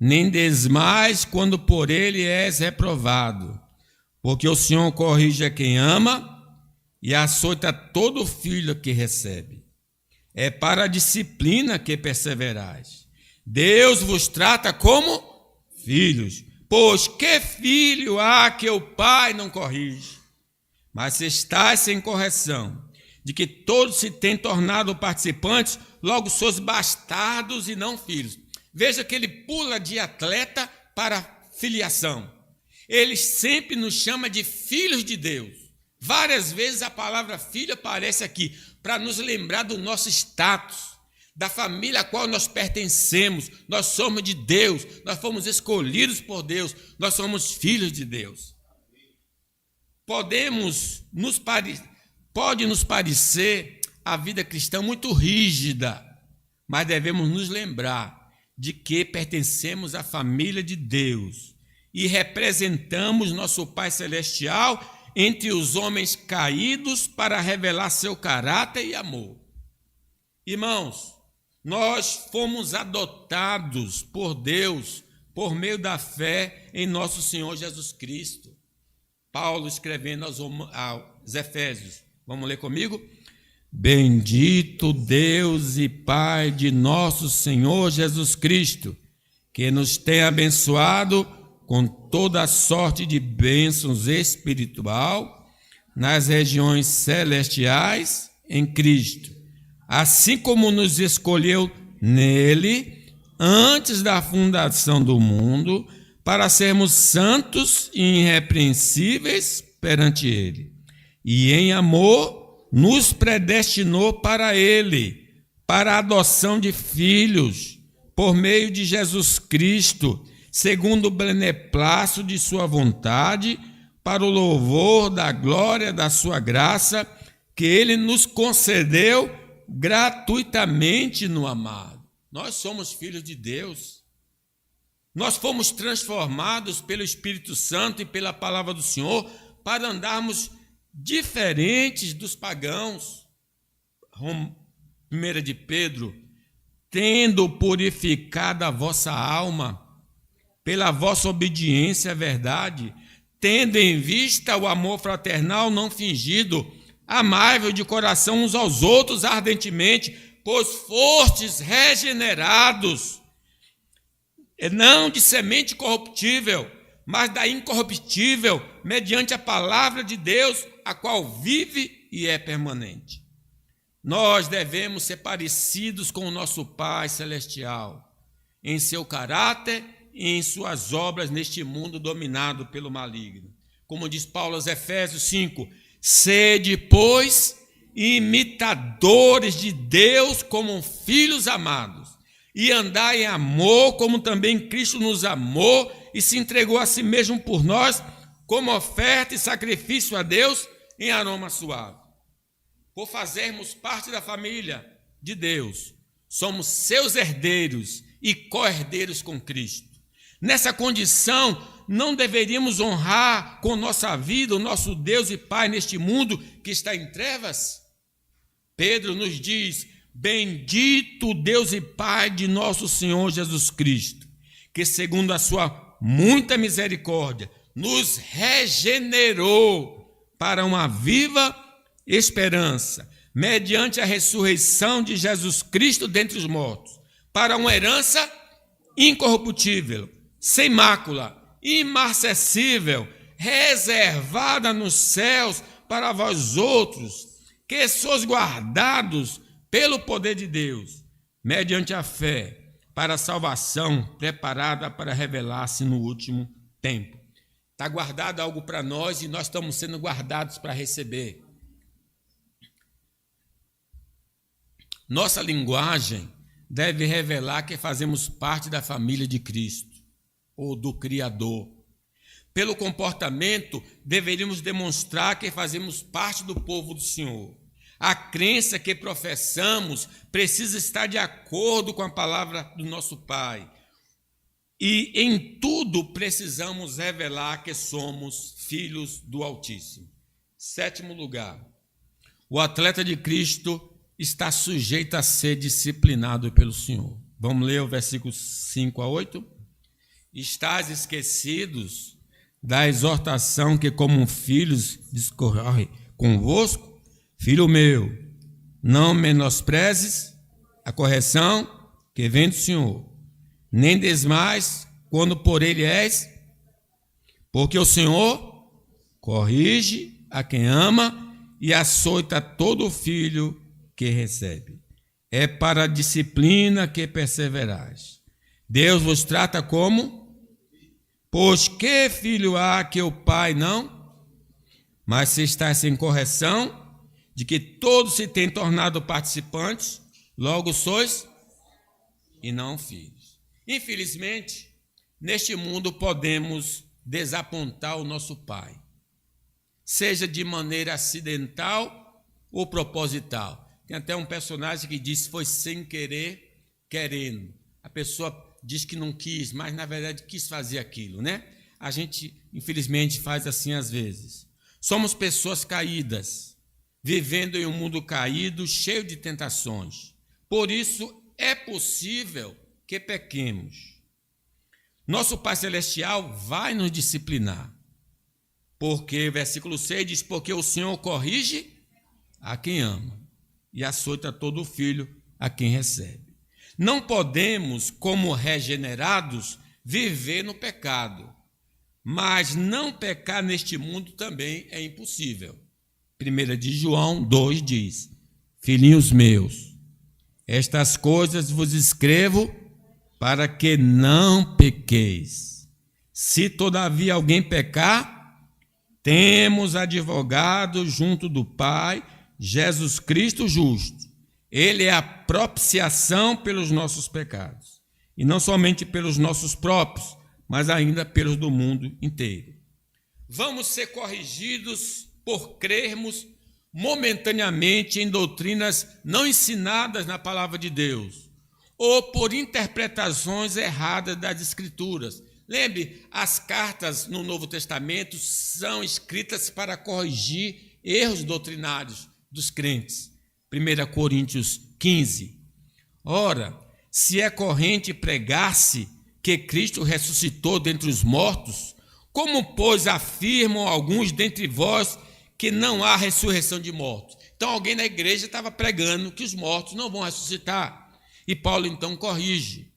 [SPEAKER 1] nem desmais quando por ele és reprovado, porque o Senhor corrige a quem ama e açoita todo filho que recebe. É para a disciplina que perseverais. Deus vos trata como filhos. Pois que filho há que o pai não corrige? Mas se estáis sem correção, de que todos se têm tornado participantes, logo sois bastardos e não filhos. Veja que ele pula de atleta para filiação. Ele sempre nos chama de filhos de Deus. Várias vezes a palavra filho aparece aqui, para nos lembrar do nosso status, da família a qual nós pertencemos. Nós somos de Deus, nós fomos escolhidos por Deus, nós somos filhos de Deus. Pode nos parecer a vida cristã muito rígida, mas devemos nos lembrar de que pertencemos à família de Deus e representamos nosso Pai Celestial entre os homens caídos para revelar seu caráter e amor. Irmãos, nós fomos adotados por Deus por meio da fé em nosso Senhor Jesus Cristo. Paulo escrevendo aos Efésios. Vamos ler comigo? Bendito Deus e Pai de nosso Senhor Jesus Cristo, que nos tem abençoado com toda a sorte de bênçãos espiritual nas regiões celestiais em Cristo, assim como nos escolheu nele antes da fundação do mundo, para sermos santos e irrepreensíveis perante ele. E em amor nos predestinou para ele, para a adoção de filhos, por meio de Jesus Cristo, segundo o beneplácito de sua vontade, para o louvor da glória da sua graça, que ele nos concedeu gratuitamente no amado. Nós somos filhos de Deus. Nós fomos transformados pelo Espírito Santo e pela palavra do Senhor para andarmos diferentes dos pagãos. 1 de Pedro, tendo purificado a vossa alma pela vossa obediência à verdade, tendo em vista o amor fraternal não fingido, amai-vos de coração uns aos outros ardentemente, pois fostes regenerados, não de semente corruptível, mas da incorruptível, mediante a palavra de Deus, a qual vive e é permanente. Nós devemos ser parecidos com o nosso Pai Celestial, em seu caráter e em suas obras neste mundo dominado pelo maligno. Como diz Paulo aos Efésios 5, sede, pois, imitadores de Deus como filhos amados, e andai em amor, como também Cristo nos amou e se entregou a si mesmo por nós, como oferta e sacrifício a Deus em aroma suave. Por fazermos parte da família de Deus, somos seus herdeiros e co-herdeiros com Cristo. Nessa condição, não deveríamos honrar com nossa vida o nosso Deus e Pai neste mundo que está em trevas? Pedro nos diz: bendito Deus e Pai de nosso Senhor Jesus Cristo, que segundo a sua muita misericórdia, nos regenerou para uma viva esperança, mediante a ressurreição de Jesus Cristo dentre os mortos, para uma herança incorruptível, sem mácula, imarcessível, reservada nos céus para vós outros, que sois guardados pelo poder de Deus, mediante a fé, para a salvação preparada para revelar-se no último tempo. Está guardado algo para nós e nós estamos sendo guardados para receber. Nossa linguagem deve revelar que fazemos parte da família de Cristo, ou do Criador. Pelo comportamento, deveríamos demonstrar que fazemos parte do povo do Senhor. A crença que professamos precisa estar de acordo com a palavra do nosso Pai. E em tudo precisamos revelar que somos filhos do Altíssimo. 7º lugar, o atleta de Cristo está sujeito a ser disciplinado pelo Senhor. Vamos ler o versículo 5 a 8? Estais esquecidos da exortação que como filhos discorre convosco? Filho meu, não menosprezes a correção que vem do Senhor, nem desmais quando por ele és, porque o Senhor corrige a quem ama e açoita todo filho que recebe. É para a disciplina que perseverais. Deus vos trata como? Pois que filho há que o pai não? Mas se está sem correção, de que todos se têm tornado participantes, logo sois e não filhos. Infelizmente, neste mundo podemos desapontar o nosso pai, seja de maneira acidental ou proposital. Tem até um personagem que diz: foi sem querer, querendo. A pessoa diz que não quis, mas na verdade quis fazer aquilo, né? A gente, infelizmente, faz assim às vezes. Somos pessoas caídas, vivendo em um mundo caído, cheio de tentações. Por isso, é possível que pequemos. Nosso Pai Celestial vai nos disciplinar. Porque, versículo 6 diz: porque o Senhor corrige a quem ama e açoita todo filho a quem recebe. Não podemos, como regenerados, viver no pecado. Mas não pecar neste mundo também é impossível. 1 de João 2 diz: filhinhos meus, estas coisas vos escrevo para que não pequeis. Se todavia alguém pecar, temos advogado junto do Pai, Jesus Cristo justo. Ele é a propiciação pelos nossos pecados, e não somente pelos nossos próprios, mas ainda pelos do mundo inteiro. Vamos ser corrigidos por crermos momentaneamente em doutrinas não ensinadas na palavra de Deus, ou por interpretações erradas das Escrituras. Lembre, as cartas no Novo Testamento são escritas para corrigir erros doutrinários dos crentes. 1 Coríntios 15. Ora, se é corrente pregar-se que Cristo ressuscitou dentre os mortos, como, pois, afirmam alguns dentre vós que não há ressurreição de mortos? Então, alguém na igreja estava pregando que os mortos não vão ressuscitar. E Paulo, então, corrige.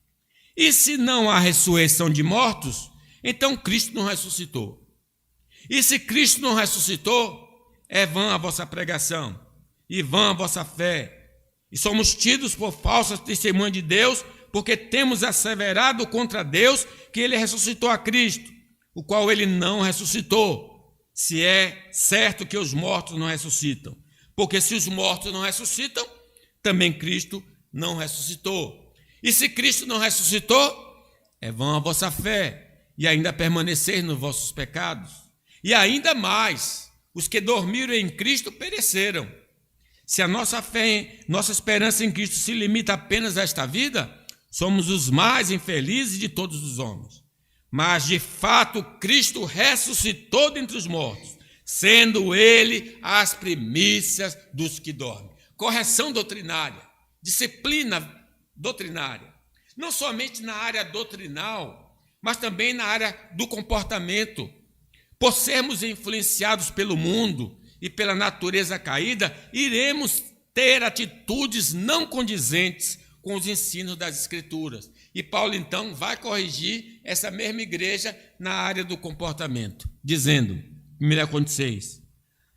[SPEAKER 1] E se não há ressurreição de mortos, então Cristo não ressuscitou. E se Cristo não ressuscitou, é vã a vossa pregação, e vã a vossa fé. E somos tidos por falsas testemunhas de Deus, porque temos asseverado contra Deus que ele ressuscitou a Cristo, o qual ele não ressuscitou, se é certo que os mortos não ressuscitam. Porque se os mortos não ressuscitam, também Cristo não ressuscitou. E se Cristo não ressuscitou, é vã a vossa fé, e ainda permanecer nos vossos pecados. E ainda mais, os que dormiram em Cristo pereceram. Se a nossa fé, nossa esperança em Cristo se limita apenas a esta vida, somos os mais infelizes de todos os homens. Mas, de fato, Cristo ressuscitou dentre os mortos, sendo Ele as primícias dos que dormem. Correção doutrinária, disciplina doutrinária. Não somente na área doutrinal, mas também na área do comportamento. Por sermos influenciados pelo mundo e pela natureza caída, iremos ter atitudes não condizentes com os ensinos das Escrituras. E Paulo, então, vai corrigir essa mesma igreja na área do comportamento, dizendo, 1 Coríntios 6,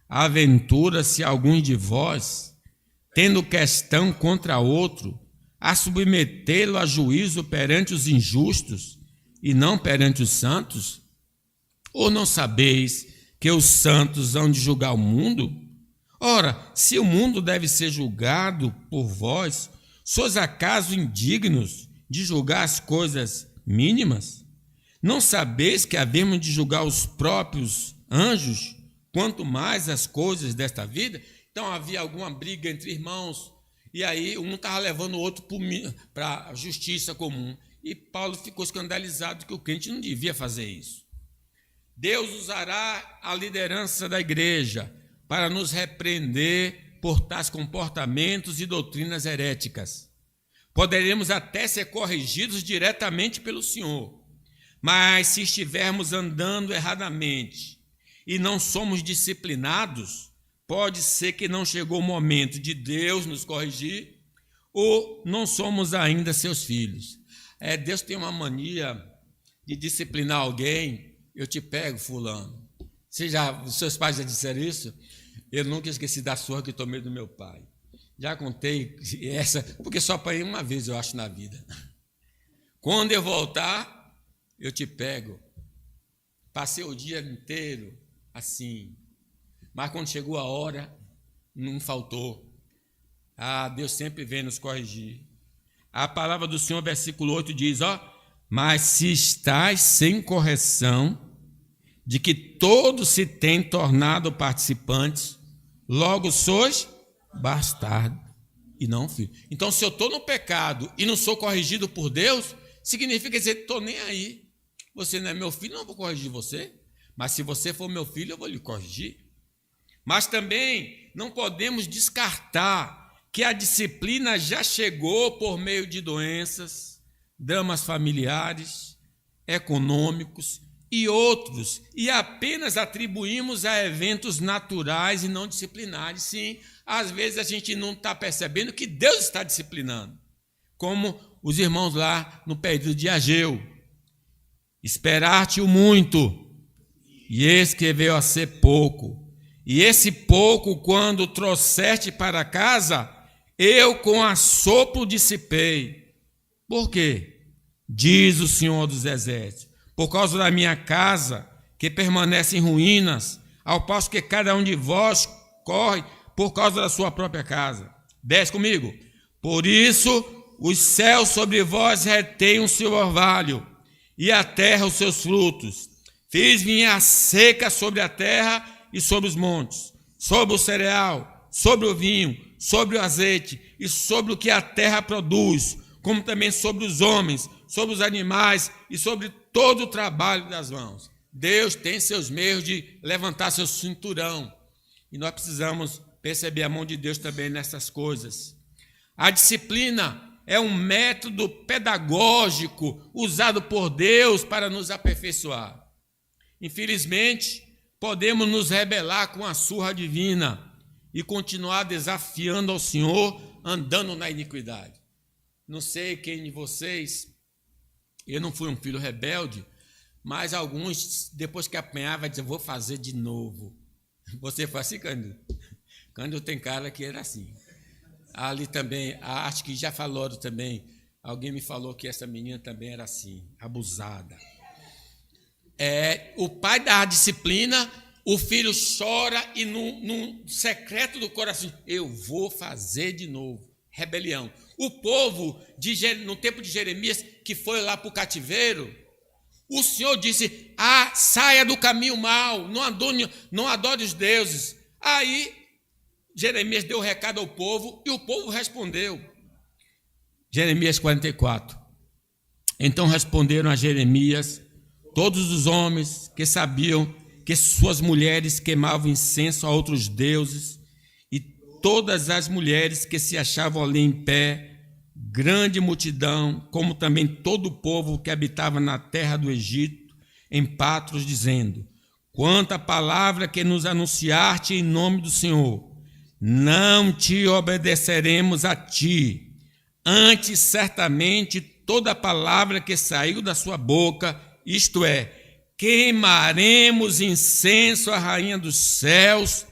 [SPEAKER 1] aventura-se alguns de vós, tendo questão contra outro, a submetê-lo a juízo perante os injustos e não perante os santos? Ou não sabeis que os santos hão de julgar o mundo? Ora, se o mundo deve ser julgado por vós, sois acaso indignos de julgar as coisas mínimas? Não sabeis que havemos de julgar os próprios anjos, quanto mais as coisas desta vida? Então havia alguma briga entre irmãos, e aí um estava levando o outro para a justiça comum. E Paulo ficou escandalizado que o crente não devia fazer isso. Deus usará a liderança da igreja para nos repreender por tais comportamentos e doutrinas heréticas. Poderemos até ser corrigidos diretamente pelo Senhor, mas se estivermos andando erradamente e não somos disciplinados, pode ser que não chegou o momento de Deus nos corrigir ou não somos ainda seus filhos. Deus tem uma mania de disciplinar alguém. Eu te pego, fulano. Os seus pais já disseram isso? Eu nunca esqueci da surra que tomei do meu pai. Já contei essa, porque só apanhei uma vez, eu acho, na vida. Quando eu voltar, eu te pego. Passei o dia inteiro assim. Mas quando chegou a hora, não faltou. Deus sempre vem nos corrigir. A palavra do Senhor, versículo 8, diz, mas se estáis sem correção, de que todos se têm tornado participantes, logo sois bastardo e não filho. Então, se eu estou no pecado e não sou corrigido por Deus, significa dizer que estou nem aí. Você não é meu filho, não vou corrigir você. Mas se você for meu filho, eu vou lhe corrigir. Mas também não podemos descartar que a disciplina já chegou por meio de doenças, dramas familiares, econômicos e outros, e apenas atribuímos a eventos naturais e não disciplinares. Sim, às vezes a gente não está percebendo que Deus está disciplinando, como os irmãos lá no período de Ageu. Esperar-te o muito, e eis que veio a ser pouco. E esse pouco, quando trouxeste para casa, eu com assopro dissipei. Por quê? Diz o Senhor dos Exércitos, por causa da minha casa, que permanece em ruínas, ao passo que cada um de vós corre por causa da sua própria casa. 10 comigo. Por isso, os céus sobre vós retêm o seu orvalho, e a terra os seus frutos. Fiz vir a seca sobre a terra e sobre os montes, sobre o cereal, sobre o vinho, sobre o azeite e sobre o que a terra produz, como também sobre os homens, sobre os animais e sobre todo o trabalho das mãos. Deus tem seus meios de levantar seu cinturão e nós precisamos perceber a mão de Deus também nessas coisas. A disciplina é um método pedagógico usado por Deus para nos aperfeiçoar. Infelizmente, podemos nos rebelar com a surra divina e continuar desafiando ao Senhor, andando na iniquidade. Não sei quem de vocês, eu não fui um filho rebelde, mas alguns, depois que apanhava, diziam, vou fazer de novo. Você foi assim, Cândido? Cândido tem cara que era assim. Ali também, acho que já falaram também, alguém me falou que essa menina também era assim, abusada. O pai dá a disciplina, o filho chora e no secreto do coração, eu vou fazer de novo. Rebelião. O povo, no tempo de Jeremias, que foi lá para o cativeiro, o Senhor disse, saia do caminho mau, não adore os deuses. Aí Jeremias deu o recado ao povo e o povo respondeu. Jeremias 44. Então responderam a Jeremias todos os homens que sabiam que suas mulheres queimavam incenso a outros deuses e todas as mulheres que se achavam ali em pé, grande multidão, como também todo o povo que habitava na terra do Egito, em Patros, dizendo: quanto à palavra que nos anunciaste em nome do Senhor, não te obedeceremos a ti, antes certamente toda palavra que saiu da sua boca, isto é, queimaremos incenso à rainha dos céus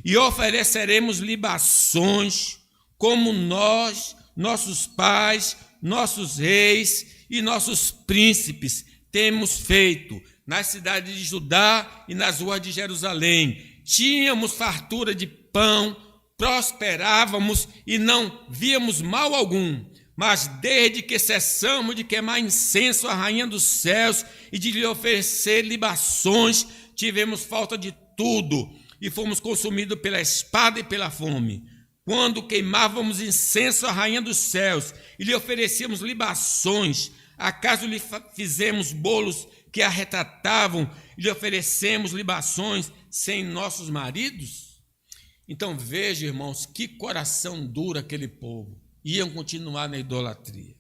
[SPEAKER 1] e ofereceremos libações, como nós, nossos pais, nossos reis e nossos príncipes temos feito nas cidades de Judá e nas ruas de Jerusalém. Tínhamos fartura de pão, prosperávamos e não víamos mal algum. Mas desde que cessamos de queimar incenso à rainha dos céus e de lhe oferecer libações, tivemos falta de tudo e fomos consumidos pela espada e pela fome. Quando queimávamos incenso à rainha dos céus e lhe oferecíamos libações, acaso lhe fizemos bolos que a retratavam e lhe oferecemos libações sem nossos maridos? Então veja, irmãos, que coração duro aquele povo. Iam continuar na idolatria.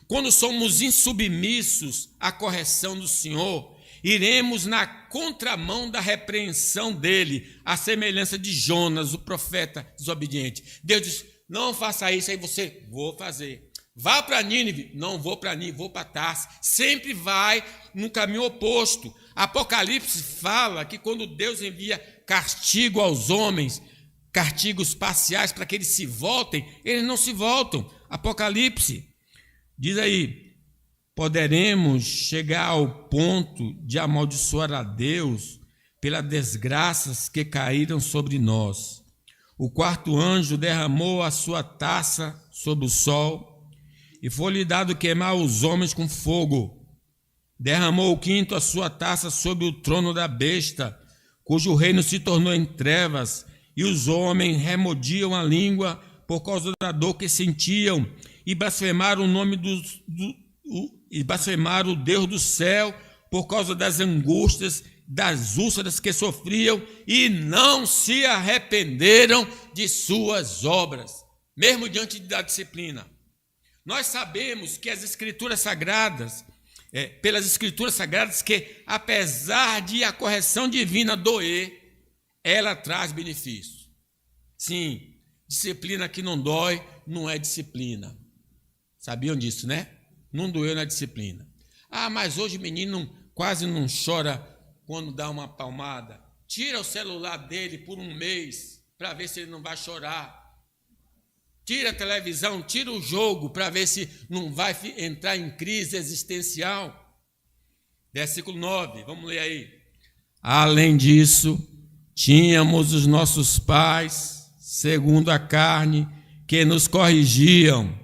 [SPEAKER 1] Quando somos insubmissos à correção do Senhor, iremos na contramão da repreensão dele, à semelhança de Jonas, o profeta desobediente. Deus diz: não faça isso, aí você, vou fazer. Vá para Nínive, não vou para Nínive, vou para Tarsis. Sempre vai no caminho oposto. Apocalipse fala que quando Deus envia castigo aos homens, castigos parciais para que eles se voltem, eles não se voltam. Apocalipse diz aí: poderemos chegar ao ponto de amaldiçoar a Deus pelas desgraças que caíram sobre nós. O quarto anjo derramou a sua taça sobre o sol e foi-lhe dado queimar os homens com fogo. Derramou o quinto a sua taça sobre o trono da besta, cujo reino se tornou em trevas, e os homens remodiam a língua por causa da dor que sentiam, e blasfemaram o nome e blasfemaram o Deus do céu por causa das angústias, das úlceras que sofriam, e não se arrependeram de suas obras, mesmo diante da disciplina. Nós sabemos que as Escrituras Sagradas, pelas Escrituras Sagradas, que apesar de a correção divina doer, ela traz benefício. Sim, disciplina que não dói não é disciplina. Sabiam disso, né? Não doeu na disciplina. Ah, mas hoje o menino quase não chora quando dá uma palmada. Tira o celular dele por um mês para ver se ele não vai chorar. Tira a televisão, tira o jogo para ver se não vai entrar em crise existencial. Versículo 9, vamos ler aí. Além disso, tínhamos os nossos pais, segundo a carne, que nos corrigiam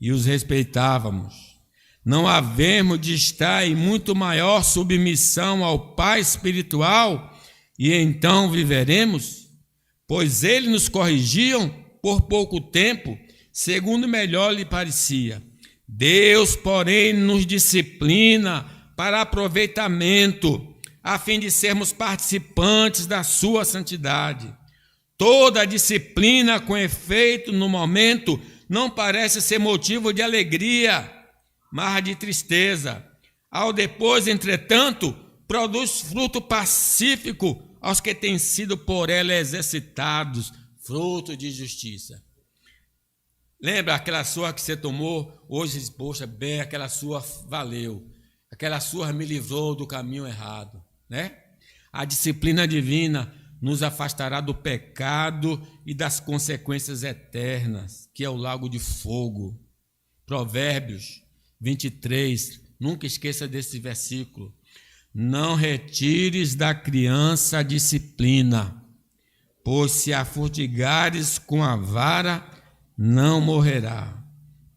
[SPEAKER 1] e os respeitávamos. Não havemos de estar em muito maior submissão ao Pai espiritual e então viveremos? Pois eles nos corrigiam por pouco tempo, segundo melhor lhe parecia. Deus, porém, nos disciplina para aproveitamento, a fim de sermos participantes da sua santidade. Toda a disciplina com efeito no momento não parece ser motivo de alegria, mas de tristeza. Ao depois, entretanto, produz fruto pacífico aos que têm sido por ela exercitados, fruto de justiça. Lembra aquela surra que você tomou? Hoje, poxa, bem, aquela surra valeu. Aquela surra me livrou do caminho errado, né? A disciplina divina nos afastará do pecado e das consequências eternas, que é o lago de fogo. Provérbios 23, nunca esqueça desse versículo. Não retires da criança a disciplina, pois se a fustigares com a vara, não morrerá.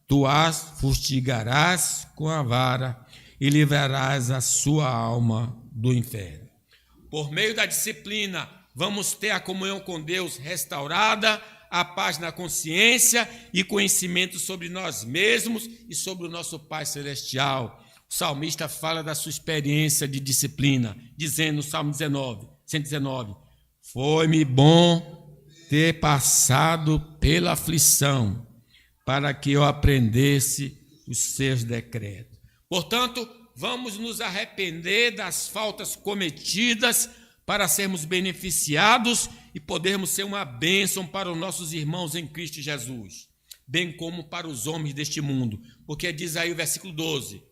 [SPEAKER 1] Tu as fustigarás com a vara e livrarás a sua alma do inferno. Por meio da disciplina, vamos ter a comunhão com Deus restaurada, a paz na consciência e conhecimento sobre nós mesmos e sobre o nosso Pai Celestial. O salmista fala da sua experiência de disciplina, dizendo no Salmo 119, foi-me bom ter passado pela aflição, para que eu aprendesse os seus decretos. Portanto, vamos nos arrepender das faltas cometidas para sermos beneficiados e podermos ser uma bênção para os nossos irmãos em Cristo Jesus, bem como para os homens deste mundo. Porque diz aí o versículo 12,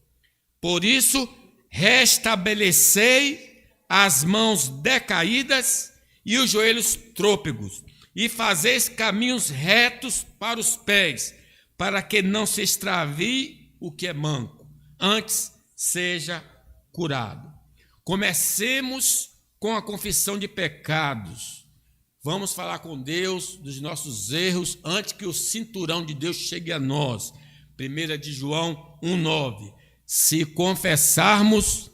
[SPEAKER 1] por isso restabelecei as mãos decaídas e os joelhos trôpegos, e fazeis caminhos retos para os pés, para que não se extravie o que é manco, antes seja curado. Comecemos com a confissão de pecados. Vamos falar com Deus dos nossos erros antes que o cinturão de Deus chegue a nós. 1 de João 1,9. Se confessarmos,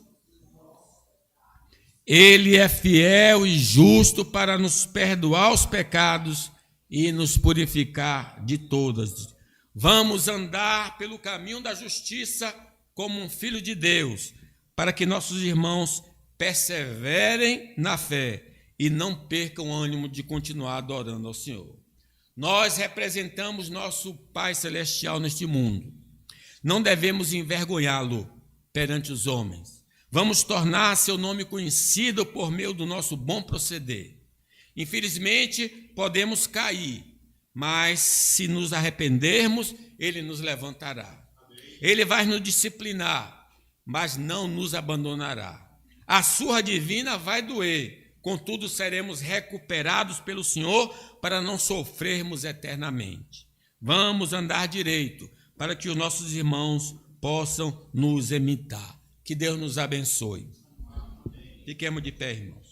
[SPEAKER 1] Ele é fiel e justo para nos perdoar os pecados e nos purificar de todas. Vamos andar pelo caminho da justiça como um filho de Deus, para que nossos irmãos perseverem na fé e não percam o ânimo de continuar adorando ao Senhor. Nós representamos nosso Pai Celestial neste mundo. Não devemos envergonhá-lo perante os homens. Vamos tornar seu nome conhecido por meio do nosso bom proceder. Infelizmente, podemos cair, mas se nos arrependermos, Ele nos levantará. Ele vai nos disciplinar, mas não nos abandonará. A surra divina vai doer, contudo seremos recuperados pelo Senhor para não sofrermos eternamente. Vamos andar direito para que os nossos irmãos possam nos imitar. Que Deus nos abençoe. Fiquemos de pé, irmãos.